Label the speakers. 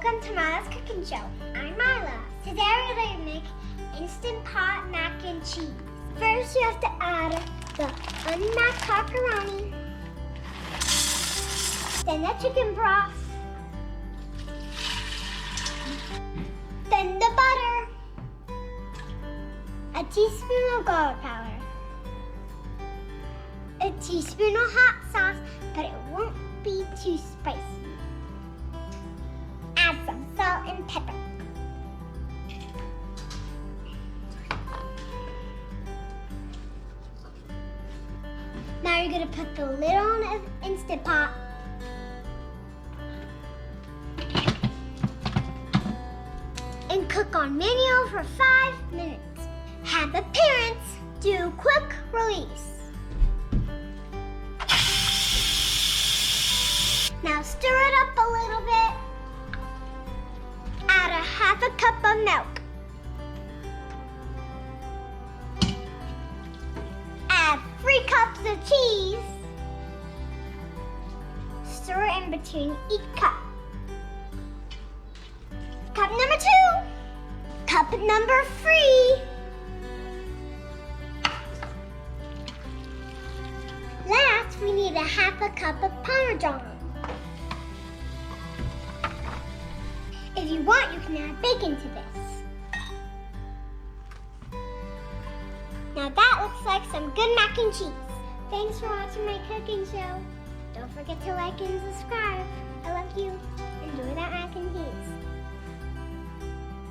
Speaker 1: welcome to Myla's cooking show. I'm Myla. Today we're going to make Instant Pot mac and cheese. First you have to add the unmacked macaroni, then the chicken broth, then the butter, a teaspoon of garlic powder, a teaspoon of hot sauce, but it won't be too spicy. Add some salt and pepper. Now you're going to put the lid on the Instant Pot. And cook on manual for 5 minutes. Have the parents do quick release. Now stir it up a little bit. Add a half a cup of milk. Add 3 cups of cheese. Stir in between each cup. Cup number 2. Cup number 3. Last, we need a half a cup of Parmesan. If you want, you can add bacon to this. Now that looks like some good mac and cheese. Thanks for watching my cooking show. Don't forget to like and subscribe. I love you. Enjoy that mac and cheese.